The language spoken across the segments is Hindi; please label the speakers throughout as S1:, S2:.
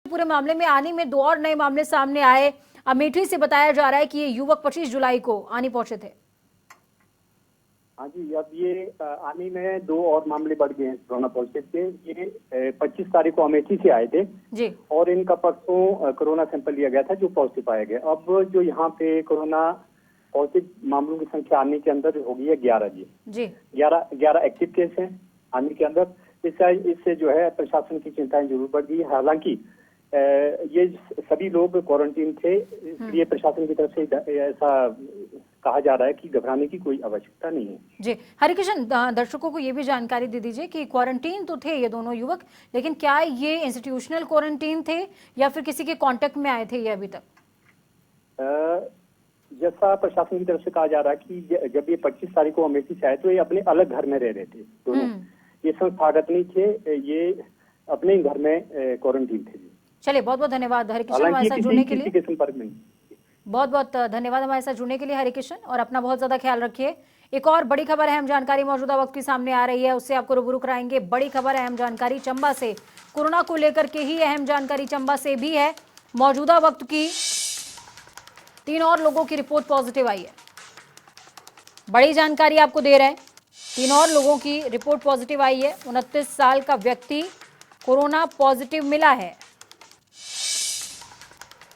S1: पूरे मामले में आनी में 2 और नए मामले सामने आए। अमेठी से बताया जा रहा है कि ये युवक 25 जुलाई को आनी पहुंचे थे।
S2: हाँ जी, अब ये आनी में 2 और मामले बढ़ गए हैं कोरोना पॉजिटिव के। ये 25 तारीख को अमेठी से आए थे
S1: जी,
S2: और इनका परसों कोरोना सैंपल लिया गया था जो पॉजिटिव पाया गया। अब जो यहाँ पे कोरोना पॉजिटिव मामलों की संख्या आने के अंदर हो गई है 11 जी। 11 एक्टिव केस हैं आने के अंदर। इससे जो है प्रशासन की चिंताएं जरूर बढ़ गई। हालांकि ये सभी लोग क्वारंटीन थे, इसलिए प्रशासन की तरफ से ऐसा कहा जा रहा है कि घबराने की कोई आवश्यकता नहीं है।
S1: जी हरिकृष्ण, दर्शकों को ये भी जानकारी दे दीजिए कि क्वारंटीन तो थे ये दोनों युवक, लेकिन क्या ये इंस्टीट्यूशनल क्वारंटीन थे या फिर किसी के कांटेक्ट में आए थे ये अभी तक?
S2: जैसा प्रशासन की तरफ से कहा जा रहा है कि जब ये 25 तारीख को अमेठी से आए तो ये अपने अलग घर में रह रहे थे दोनों। ये संस्थागत नहीं थे, ये अपने ही घर में क्वारंटीन थे।
S1: चलिए, बहुत बहुत धन्यवाद हरिकृष्ण हमारे साथ जुड़ने के लिए।
S2: किसी के संपर्क में
S1: बहुत बहुत धन्यवाद हमारे साथ जुड़ने के लिए हरिकृष्ण, और अपना बहुत ज्यादा ख्याल रखिए। एक और बड़ी खबर, अहम जानकारी मौजूदा वक्त की सामने आ रही है, उससे आपको रूबरू कराएंगे। बड़ी खबर, अहम जानकारी चंबा से, कोरोना को लेकर के ही अहम जानकारी चंबा से भी है। मौजूदा वक्त की 3 और लोगों की रिपोर्ट पॉजिटिव आई है। बड़ी जानकारी आपको दे रहे हैं, 3 और लोगों की रिपोर्ट पॉजिटिव आई है। 29 साल का व्यक्ति कोरोना पॉजिटिव मिला है।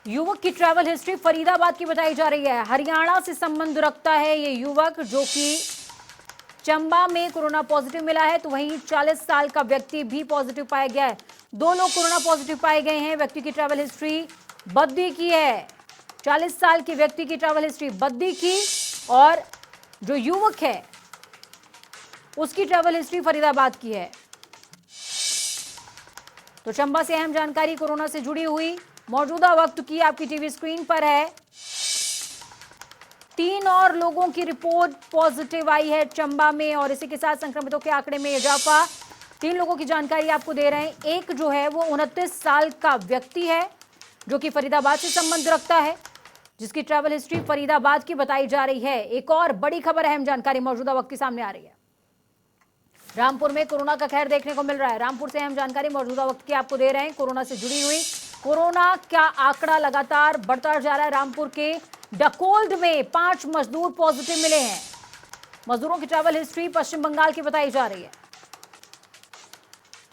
S1: युवक की ट्रैवल हिस्ट्री फरीदाबाद की बताई जा रही है। हरियाणा से संबंध रखता है ये युवक, जो कि चंबा में कोरोना पॉजिटिव मिला है। तो वहीं 40 साल का व्यक्ति भी पॉजिटिव पाया गया है। 2 लोग कोरोना पॉजिटिव पाए गए हैं। व्यक्ति की ट्रैवल हिस्ट्री बद्दी की है। 40 साल के व्यक्ति की ट्रैवल हिस्ट्री बद्दी की, और जो युवक है उसकी ट्रैवल हिस्ट्री फरीदाबाद की है। तो चंबा से अहम जानकारी कोरोना से जुड़ी हुई मौजूदा वक्त की आपकी टीवी स्क्रीन पर है। 3 और लोगों की रिपोर्ट पॉजिटिव आई है चंबा में, और इसी के साथ संक्रमितों के आंकड़े में इजाफा। 3 लोगों की जानकारी आपको दे रहे हैं। एक जो है वो 29 साल का व्यक्ति है, जो कि फरीदाबाद से संबंध रखता है, जिसकी ट्रैवल हिस्ट्री फरीदाबाद की बताई जा रही है। एक और बड़ी खबर, अहम जानकारी मौजूदा वक्त की सामने आ रही है। रामपुर में कोरोना का कहर देखने को मिल रहा है। रामपुर से अहम जानकारी मौजूदा वक्त की आपको दे रहे हैं। कोरोना से जुड़ी हुई, कोरोना का आंकड़ा लगातार बढ़ता जा रहा है। रामपुर के डकोल्ड में 5 मजदूर पॉजिटिव मिले हैं। मजदूरों की ट्रैवल हिस्ट्री पश्चिम बंगाल की बताई जा रही है।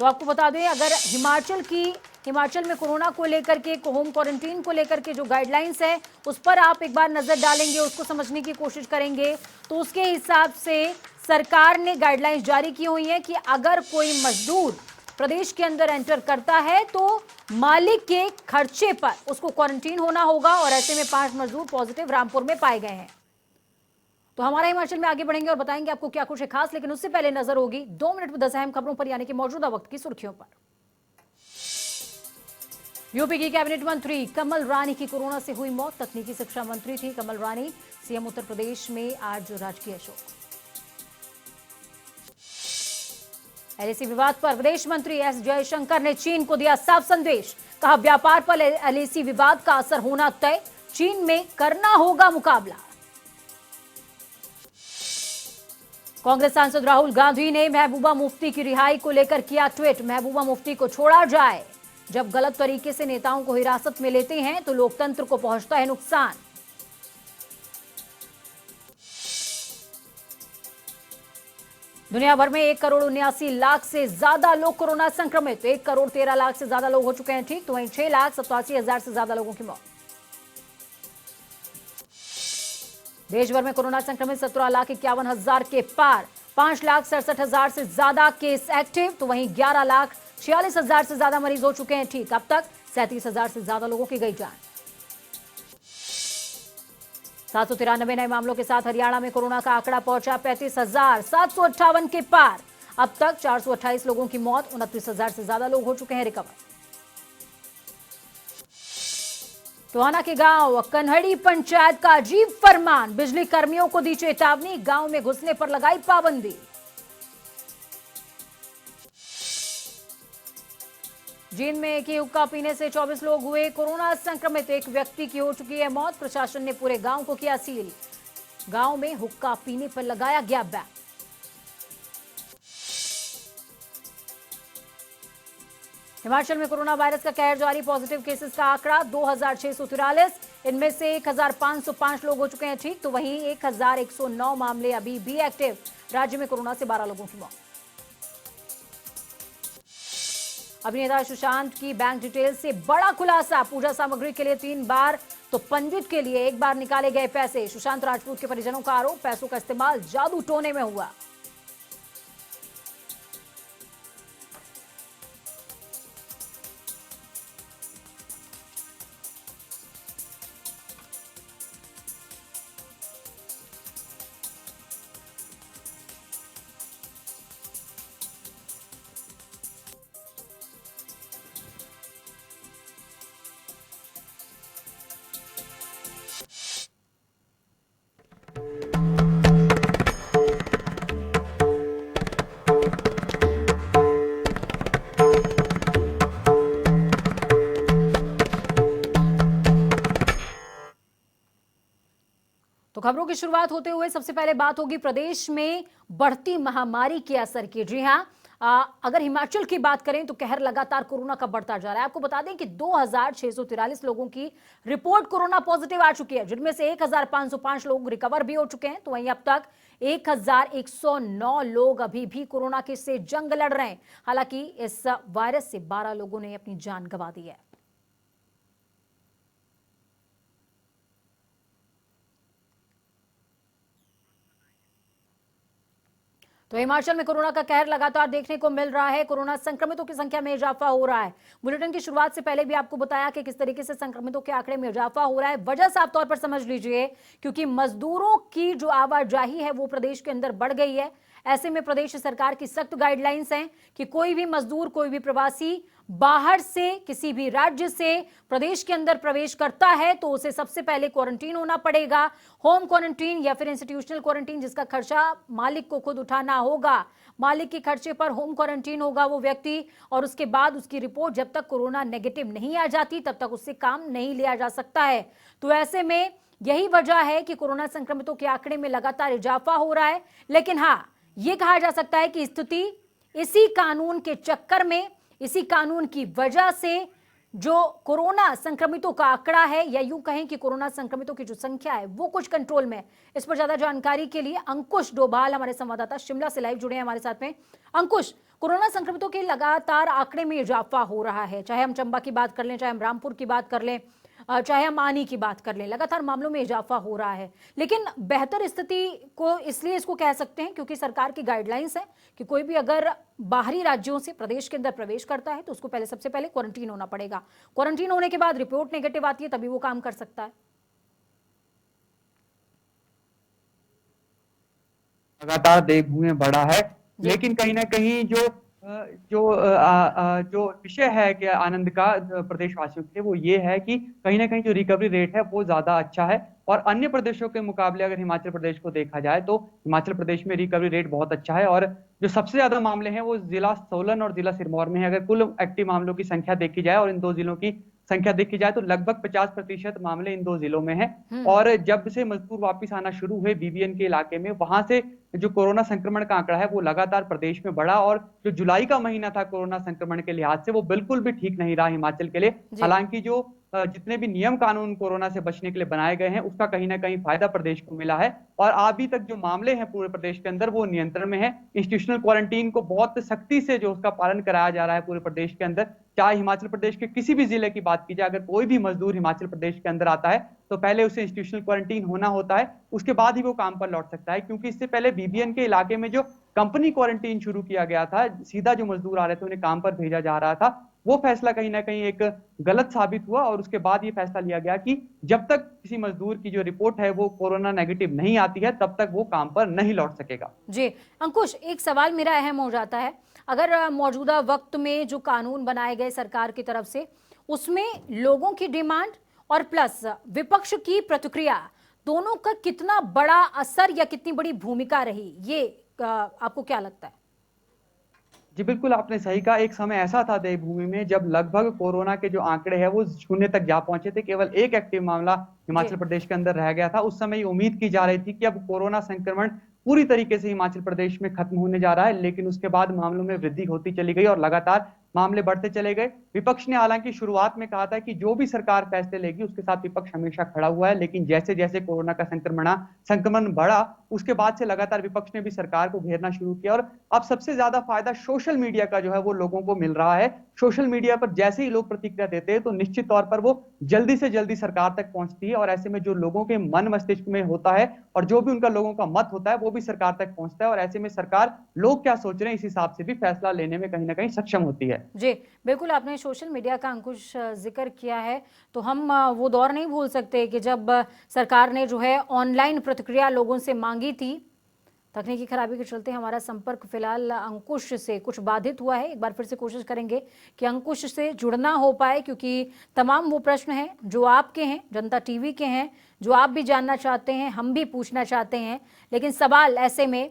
S1: तो आपको बता दें, अगर हिमाचल में कोरोना को लेकर के, होम क्वारंटीन को लेकर के जो गाइडलाइंस है उस पर आप एक बार नजर डालेंगे, उसको समझने की कोशिश करेंगे, तो उसके हिसाब से सरकार ने गाइडलाइंस जारी की हुई है कि अगर कोई मजदूर प्रदेश के अंदर एंटर करता है तो मालिक के खर्चे पर उसको क्वारंटीन होना होगा। और ऐसे में 5 मजदूर पॉजिटिव रामपुर में पाए गए हैं। तो हमारा हिमाचल में आगे बढ़ेंगे और बताएंगे आपको क्या कुछ है खास, लेकिन उससे पहले नजर होगी 2 मिनट में 10 अहम खबरों पर, यानी कि मौजूदा वक्त की सुर्खियों पर। यूपी की कैबिनेट मंत्री कमल रानी की कोरोना से हुई मौत। तकनीकी शिक्षा मंत्री थी कमल रानी। सीएम उत्तर प्रदेश में आज राजकीय शोक। एलएसी विवाद पर विदेश मंत्री एस जयशंकर ने चीन को दिया साफ संदेश। कहा, व्यापार पर एलएसी विवाद का असर होना तय, चीन में करना होगा मुकाबला। कांग्रेस सांसद राहुल गांधी ने महबूबा मुफ्ती की रिहाई को लेकर किया ट्वीट। महबूबा मुफ्ती को छोड़ा जाए। जब गलत तरीके से नेताओं को हिरासत में लेते हैं तो लोकतंत्र को पहुंचता है नुकसान। दुनिया भर में 1,79,00,000 से ज्यादा लोग कोरोना संक्रमित। 1,13,00,000 से ज्यादा लोग हो चुके हैं ठीक। तो वहीं 6,87,000 से ज्यादा लोगों की मौत। देश भर में कोरोना संक्रमित 17,51,000 के पार। 5,67,000 से ज्यादा केस एक्टिव। तो वहीं 11,46,000 से ज्यादा मरीज हो चुके हैं ठीक। अब तक 37,000 से ज्यादा लोगों की गई जान। 793 नए मामलों के साथ हरियाणा में कोरोना का आंकड़ा पहुंचा 35,758 के पार। अब तक 428 लोगों की मौत। 29,000 से ज्यादा लोग हो चुके हैं रिकवर। टोहाना के गांव कन्हड़ी पंचायत का अजीब फरमान। बिजली कर्मियों को दी चेतावनी। गांव में घुसने पर लगाई पाबंदी। जींद में एक ही हुक्का पीने से 24 लोग हुए कोरोना संक्रमित। एक व्यक्ति की हो चुकी है मौत। प्रशासन ने पूरे गांव को किया सील। गांव में हुक्का पीने पर लगाया गया बैन। हिमाचल में कोरोना वायरस का कहर जारी, पॉजिटिव केसेस का आंकड़ा 2643, इनमें से 1505 लोग हो चुके हैं ठीक, तो वहीं 1109 मामले अभी भी एक्टिव। राज्य में कोरोना से 12 लोगों की मौत। अभिनेता सुशांत की बैंक डिटेल से बड़ा खुलासा, पूजा सामग्री के लिए 3 बार तो पंडित के लिए 1 बार निकाले गए पैसे। सुशांत राजपूत के परिजनों का आरोप, पैसों का इस्तेमाल जादू टोने में हुआ। तो खबरों की शुरुआत होते हुए सबसे पहले बात होगी प्रदेश में बढ़ती महामारी के असर की। जी हां, अगर हिमाचल की बात करें तो कहर लगातार कोरोना का बढ़ता जा रहा है। आपको बता दें कि 2643 लोगों की रिपोर्ट कोरोना पॉजिटिव आ चुकी है, जिनमें से 1505 लोग रिकवर भी हो चुके हैं। तो वहीं अब तक 1109 लोग अभी भी कोरोना के से जंग लड़ रहे हैं। हालांकि इस वायरस से 12 लोगों ने अपनी जान गंवा दी है। तो हिमाचल में कोरोना का कहर लगातार देखने को मिल रहा है। कोरोना संक्रमितों की संख्या में इजाफा हो रहा है। बुलेटिन की शुरुआत से पहले भी आपको बताया कि किस तरीके से संक्रमितों के आंकड़े में इजाफा हो रहा है। वजह साफ तौर पर समझ लीजिए, क्योंकि मजदूरों की जो आवाजाही है वो प्रदेश के अंदर बढ़ गई है। ऐसे में प्रदेश सरकार की सख्त गाइडलाइंस हैं कि कोई भी मजदूर, कोई भी प्रवासी बाहर से, किसी भी राज्य से प्रदेश के अंदर प्रवेश करता है तो उसे सबसे पहले क्वारंटीन होना पड़ेगा। होम क्वारंटीन या फिर इंस्टीट्यूशनल क्वारंटीन, जिसका खर्चा मालिक को खुद उठाना होगा। मालिक के खर्चे पर होम क्वारंटीन होगा वो व्यक्ति, और उसके बाद उसकी रिपोर्ट जब तक कोरोना नेगेटिव नहीं आ जाती तब तक उससे काम नहीं लिया जा सकता है। तो ऐसे में यही वजह है कि कोरोना संक्रमितों के आंकड़े में लगातार इजाफा हो रहा है। लेकिन हाँ, यह कहा जा सकता है कि स्थिति इसी कानून के चक्कर में, इसी कानून की वजह से जो कोरोना संक्रमितों का आंकड़ा है, या यूं कहें कि कोरोना संक्रमितों की जो संख्या है वो कुछ कंट्रोल में है। इस पर ज्यादा जानकारी के लिए अंकुश डोभाल हमारे संवाददाता शिमला से लाइव जुड़े हैं हमारे साथ में। अंकुश, कोरोना संक्रमितों के लगातार आंकड़े में इजाफा हो रहा है, चाहे हम चंबा की बात कर लें, चाहे हम रामपुर की बात कर लें, चाहे हम आनी की बात कर लें, लगातार मामलों में इजाफा हो रहा है। लेकिन बेहतर स्थिति को इसलिए इसको कह सकते हैं क्योंकि सरकार की गाइडलाइंस है कि कोई भी अगर बाहरी राज्यों से प्रदेश के अंदर प्रवेश करता है तो उसको सबसे पहले क्वारंटीन होना पड़ेगा। क्वारंटीन होने के बाद रिपोर्ट नेगेटिव आती है तभी वो काम कर सकता है।
S3: लगातार देवभूमि में बढ़ा है, लेकिन कहीं ना कहीं जो विषय है कि आनंद का प्रदेशवासियों के लिए, वो ये है कि कहीं ना कहीं जो रिकवरी रेट है वो ज्यादा अच्छा है। और अन्य प्रदेशों के मुकाबले अगर हिमाचल प्रदेश को देखा जाए तो हिमाचल प्रदेश में रिकवरी रेट बहुत अच्छा है। और जो सबसे ज्यादा मामले हैं वो जिला सोलन और जिला सिरमौर में है। अगर कुल एक्टिव मामलों की संख्या देखी जाए और इन दो जिलों की संख्या देखी जाए तो लगभग 50% मामले इन दो जिलों में हैं। और जब से मजदूर वापस आना शुरू हुए बीबीएन के इलाके में, वहां से जो कोरोना संक्रमण का आंकड़ा है वो लगातार प्रदेश में बढ़ा। और जो जुलाई का महीना था कोरोना संक्रमण के लिहाज से, वो बिल्कुल भी ठीक नहीं रहा हिमाचल के लिए। हालांकि जो जितने भी नियम कानून कोरोना से बचने के लिए बनाए गए हैं उसका कहीं ना कहीं फायदा प्रदेश को मिला है। और अभी तक जो मामले हैं पूरे प्रदेश के अंदर वो नियंत्रण में है। इंस्टीट्यूशनल क्वारंटीन को बहुत सख्ती से जो उसका पालन कराया जा रहा है पूरे प्रदेश के अंदर। चाहे हिमाचल प्रदेश के किसी भी जिले की बात की जाए, अगर कोई भी मजदूर हिमाचल प्रदेश के अंदर आता है तो पहले उसे इंस्टीट्यूशनल क्वारंटीन होना होता है, उसके बाद ही वो काम पर लौट सकता है। क्योंकि इससे पहले बीबीएन के इलाके में जो कंपनी क्वारंटीन शुरू किया गया था, सीधा जो मजदूर आ रहे थे उन्हें काम पर भेजा जा रहा था, वो फैसला कहीं ना कहीं एक गलत साबित हुआ। और उसके बाद ये फैसला लिया गया कि जब तक किसी मजदूर की जो रिपोर्ट है वो कोरोना नेगेटिव नहीं आती है तब तक वो काम पर नहीं लौट सकेगा।
S1: जी अंकुश, एक सवाल मेरा अहम हो जाता है, अगर मौजूदा वक्त में जो कानून बनाए गए सरकार की तरफ से, उसमें लोगों की डिमांड और प्लस विपक्ष की प्रतिक्रिया, दोनों का कितना बड़ा असर या कितनी बड़ी भूमिका रही, ये आपको क्या लगता है?
S3: जी बिल्कुल, आपने सही कहा। एक समय ऐसा था देवभूमि में जब लगभग कोरोना के जो आंकड़े हैं वो शून्य तक जा पहुंचे थे। केवल एक एक्टिव मामला हिमाचल प्रदेश के अंदर रह गया था। उस समय उम्मीद की जा रही थी कि अब कोरोना संक्रमण पूरी तरीके से हिमाचल प्रदेश में खत्म होने जा रहा है, लेकिन उसके बाद मामलों में वृद्धि होती चली गई और लगातार मामले बढ़ते चले गए। विपक्ष ने हालांकि शुरुआत में कहा था कि जो भी सरकार फैसले लेगी उसके साथ विपक्ष हमेशा खड़ा हुआ है, लेकिन जैसे जैसे कोरोना का संक्रमण बढ़ा उसके बाद से लगातार विपक्ष ने भी सरकार को घेरना शुरू किया और अब सबसे ज्यादा फायदा सोशल मीडिया का जो है वो लोगों को मिल रहा है। सोशल मीडिया पर जैसे ही लोग प्रतिक्रिया देते हैं तो निश्चित तौर पर वो जल्दी से जल्दी सरकार तक पहुंचती है और ऐसे में जो लोगों के मन मस्तिष्क में होता है और जो भी उनका लोगों का मत होता है वो भी सरकार तक पहुंचता है और ऐसे में सरकार लोग क्या सोच रहे हैं इस हिसाब से भी फैसला लेने में कहीं ना कहीं सक्षम होती है।
S1: जी बिल्कुल, आपने सोशल मीडिया का अंकुश जिक्र किया है तो हम वो दौर नहीं भूल सकते कि जब सरकार ने जो है ऑनलाइन प्रतिक्रिया लोगों से मांगी थी। तकनीकी खराबी के चलते हमारा संपर्क फिलहाल अंकुश से कुछ बाधित हुआ है। एक बार फिर से कोशिश करेंगे कि अंकुश से जुड़ना हो पाए, क्योंकि तमाम वो प्रश्न हैं जो आपके हैं, जनता टीवी के हैं, जो आप भी जानना चाहते हैं, हम भी पूछना चाहते हैं, लेकिन सवाल ऐसे में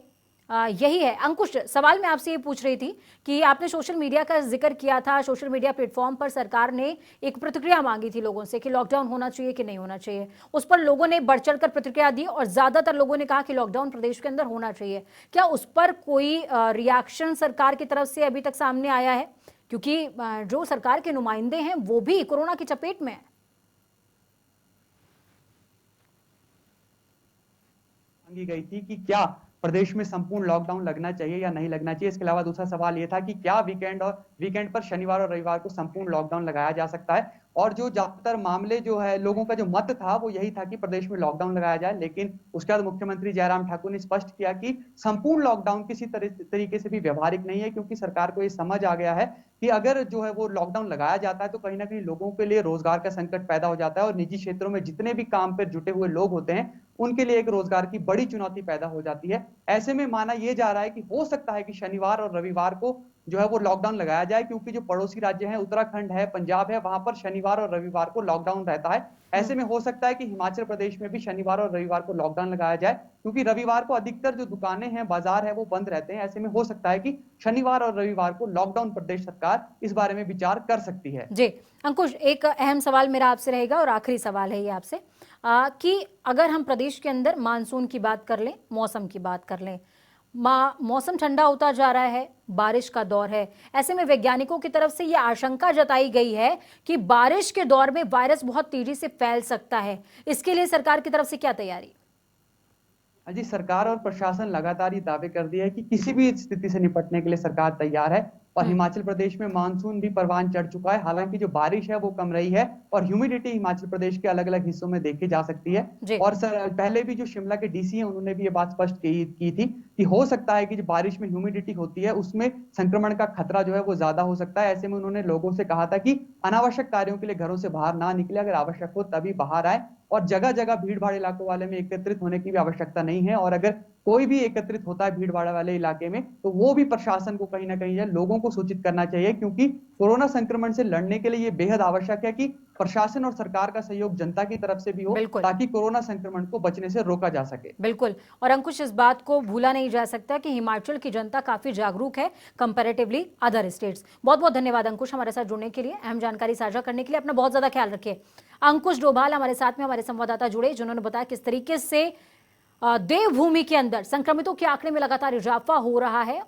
S1: यही है। अंकुश, सवाल मैं आपसे ये पूछ रही थी कि आपने सोशल मीडिया का जिक्र किया था। सोशल मीडिया प्लेटफॉर्म पर सरकार ने एक प्रतिक्रिया मांगी थी लोगों से कि लॉकडाउन होना चाहिए कि नहीं होना चाहिए। उस पर लोगों ने बढ़ चढ़कर प्रतिक्रिया दी और ज्यादातर लोगों ने कहा कि लॉकडाउन प्रदेश के अंदर होना चाहिए। क्या उस पर कोई रिएक्शन सरकार की तरफ से अभी तक सामने आया है? क्योंकि जो सरकार के नुमाइंदे हैं वो भी कोरोना की चपेट में है।
S3: मांगी गई थी कि क्या प्रदेश में संपूर्ण लॉकडाउन लगना चाहिए या नहीं लगना चाहिए। इसके अलावा दूसरा सवाल यह था कि क्या वीकेंड पर शनिवार और रविवार को संपूर्ण लॉकडाउन लगाया जा सकता है। और जो ज्यादातर मामले जो है लोगों का जो मत था वो यही था कि प्रदेश में लॉकडाउन लगाया जाए, लेकिन उसके बाद मुख्यमंत्री जयराम ठाकुर ने स्पष्ट किया कि संपूर्ण लॉकडाउन किसी तरीके से भी व्यवहारिक नहीं है, क्योंकि सरकार को ये समझ आ गया है कि अगर जो है वो लॉकडाउन लगाया जाता है तो कहीं ना कहीं लोगों के लिए रोजगार का संकट पैदा हो जाता है और निजी क्षेत्रों में जितने भी काम पर जुटे हुए लोग होते हैं उनके लिए एक रोजगार की बड़ी चुनौती पैदा हो जाती है। ऐसे में माना यह जा रहा है कि हो सकता है कि शनिवार और रविवार को जो है वो लॉकडाउन लगाया जाए, क्योंकि जो पड़ोसी राज्य हैं, उत्तराखंड है, पंजाब है, वहां पर शनिवार और रविवार को लॉकडाउन रहता है। ऐसे में हो सकता है कि हिमाचल प्रदेश में भी शनिवार और रविवार को लॉकडाउन लगाया जाए, क्योंकि रविवार को अधिकतर जो दुकानें हैं, बाजार है, वो बंद रहते हैं। ऐसे में हो सकता है कि शनिवार और रविवार को लॉकडाउन प्रदेश सरकार इस बारे में विचार कर सकती है।
S1: जी अंकुश, एक अहम सवाल मेरा आपसे रहेगा और आखिरी सवाल है ये आपसे कि अगर हम प्रदेश के अंदर मानसून की बात कर लें, मौसम की बात कर लें, मौसम ठंडा होता जा रहा है, बारिश का दौर है। ऐसे में वैज्ञानिकों की तरफ से यह आशंका जताई गई है कि बारिश के दौर में वायरस बहुत तेजी से फैल सकता है। इसके लिए सरकार की तरफ से क्या तैयारी?
S3: जी, सरकार और प्रशासन लगातार ये दावे कर दिया है कि किसी भी स्थिति से निपटने के लिए सरकार तैयार है और हिमाचल प्रदेश में मानसून भी परवान चढ़ चुका है। हालांकि जो बारिश है वो कम रही है और ह्यूमिडिटी हिमाचल प्रदेश के अलग अलग हिस्सों में देखी जा सकती है। और पहले भी जो शिमला के डीसी हैं उन्होंने भी ये बात स्पष्ट की थी कि हो सकता है कि जो बारिश में ह्यूमिडिटी होती है उसमें संक्रमण का खतरा जो है वो ज्यादा हो सकता है। ऐसे में उन्होंने लोगों से कहा था कि अनावश्यक कार्यों के लिए घरों से बाहर ना निकले, अगर आवश्यक हो तभी बाहर आए और जगह जगह भीड़ भाड़ इलाकों वाले में एकत्रित होने की भी आवश्यकता नहीं है। और अगर कोई भी एकत्रित होता है भीड़ भाड़ वाले इलाके में तो वो भी प्रशासन को कहीं ना कहीं लोगों को सूचित करना चाहिए, क्योंकि कोरोना संक्रमण से लड़ने के लिए ये बेहद आवश्यक है कि प्रशासन और सरकार का सहयोग जनता की तरफ से भी हो, ताकि कोरोना संक्रमण को बचने से रोका जा सके।
S1: बिल्कुल, और अंकुश, इस बात को भूला नहीं जा सकता कि हिमाचल की जनता काफी जागरूक है कंपैरेटिवली अदर स्टेट्स। बहुत बहुत धन्यवाद अंकुश हमारे साथ जुड़ने के लिए, अहम जानकारी साझा करने के लिए। अपना बहुत ज्यादा ख्याल रखिए। अंकुश डोभाल हमारे साथ में हमारे संवाददाता जुड़े, जिन्होंने बताया किस तरीके से देवभूमि के अंदर संक्रमितों के आंकड़े में लगातार इजाफा हो रहा है